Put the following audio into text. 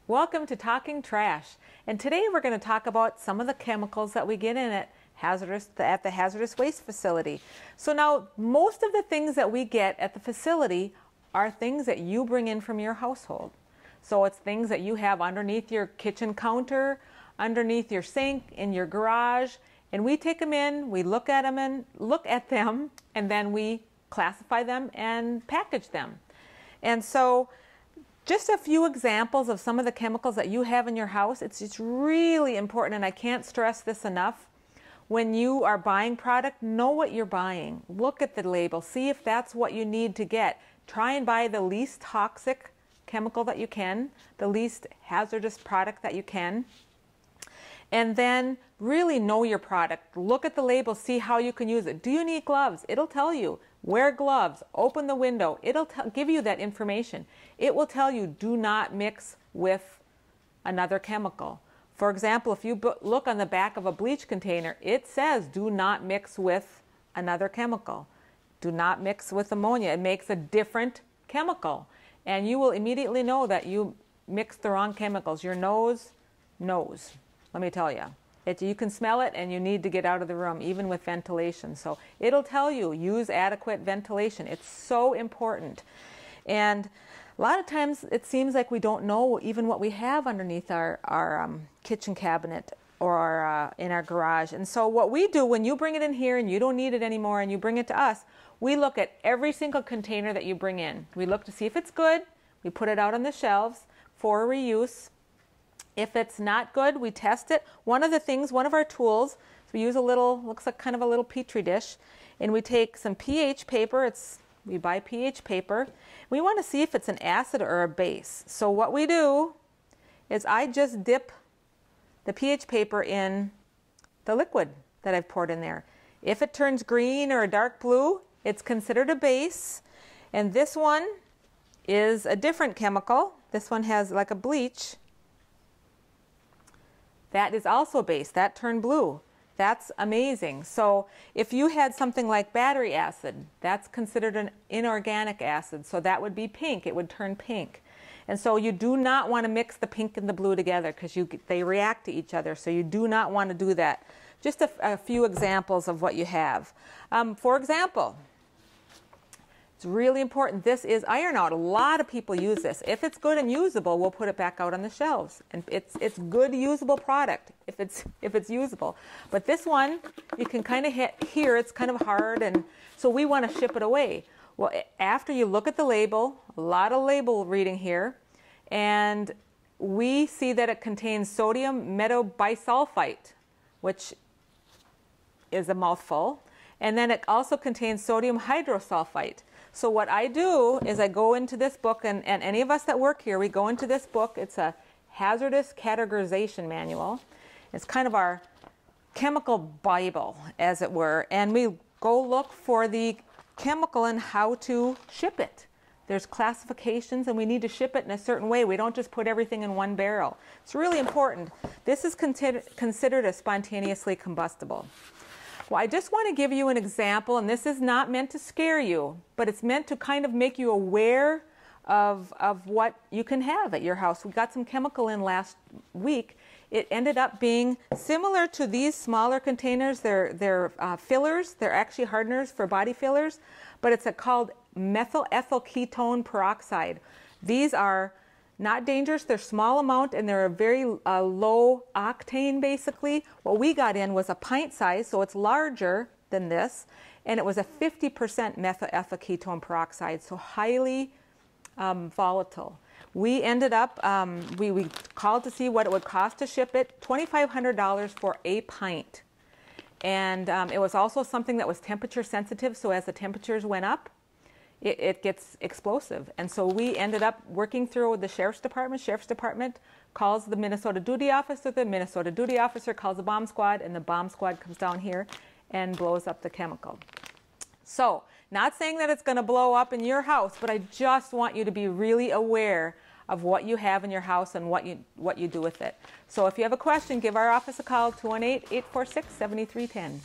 Welcome to Talking Trash, and today we're going to talk about some of the chemicals that we get in at the hazardous waste facility. So now, most of the things that we get at the facility are things that you bring in from your household. So it's things that you have underneath your kitchen counter, underneath your sink, in your garage, and we take them in, we look at them, and then we classify them and package them. And so just a few examples of some of the chemicals that you have in your house. It's really important, and I can't stress this enough. When you are buying product, know what you're buying. Look at the label. See if that's what you need to get. Try and buy the least toxic chemical that you can, the least hazardous product that you can. And then really know your product. Look at the label, see how you can use it. Do you need gloves? It'll tell you. Wear gloves, open the window. It'll give you that information. It will tell you, do not mix with another chemical. For example, if you look on the back of a bleach container, it says, do not mix with another chemical. Do not mix with ammonia. It makes a different chemical. And you will immediately know that you mixed the wrong chemicals. Your nose knows. Let me tell you, you can smell it and you need to get out of the room, even with ventilation. So it'll tell you, use adequate ventilation. It's so important. And a lot of times it seems like we don't know even what we have underneath our kitchen cabinet or in our garage. And so what we do when you bring it in here and you don't need it anymore and you bring it to us, we look at every single container that you bring in. We look to see if it's good. We put it out on the shelves for reuse. If it's not good, we test it. One of our tools, we use looks like kind of a little petri dish, and we take some pH paper. We buy pH paper. We want to see if it's an acid or a base. So what we do is I just dip the pH paper in the liquid that I've poured in there. If it turns green or a dark blue, it's considered a base. And this one is a different chemical. This one has like a bleach. That is also a base. That turned blue. That's amazing. So if you had something like battery acid, that's considered an inorganic acid. So that would be pink. It would turn pink. And so you do not want to mix the pink and the blue together because they react to each other. So you do not want to do that. Just a few examples of what you have. For example, it's really important. This is iron out. A lot of people use this. If it's good and usable, we'll put it back out on the shelves. And it's good, usable product if it's usable. But this one, you can kind of hit here. It's kind of hard, and so we want to ship it away. Well, after you look at the label, a lot of label reading here, and we see that it contains sodium metabisulfite, which is a mouthful, and then it also contains sodium hydrosulfite. So what I do is I go into this book, and any of us that work here, we go into this book. It's a hazardous categorization manual. It's kind of our chemical Bible, as it were, and we go look for the chemical and how to ship it. There's classifications, and we need to ship it in a certain way. We don't just put everything in one barrel. It's really important. This is considered a spontaneously combustible. Well, I just want to give you an example, and this is not meant to scare you, but it's meant to kind of make you aware of what you can have at your house. We got some chemical in last week. It ended up being similar to these smaller containers. They're fillers. They're actually hardeners for body fillers, but it's called methyl ethyl ketone peroxide. These are not dangerous. They're small amount, and they're a very low octane, basically. What we got in was a pint size, so it's larger than this, and it was a 50% methyl ethyl ketone peroxide, so highly volatile. We ended up, we called to see what it would cost to ship it, $2,500 for a pint. And it was also something that was temperature sensitive, so as the temperatures went up, it gets explosive. And so we ended up working through with the Sheriff's Department. Sheriff's Department calls the Minnesota duty officer. The Minnesota duty officer calls the bomb squad, and the bomb squad comes down here and blows up the chemical. So, not saying that it's going to blow up in your house, but I just want you to be really aware of what you have in your house and what you do with it. So if you have a question, give our office a call, 218-846-7310.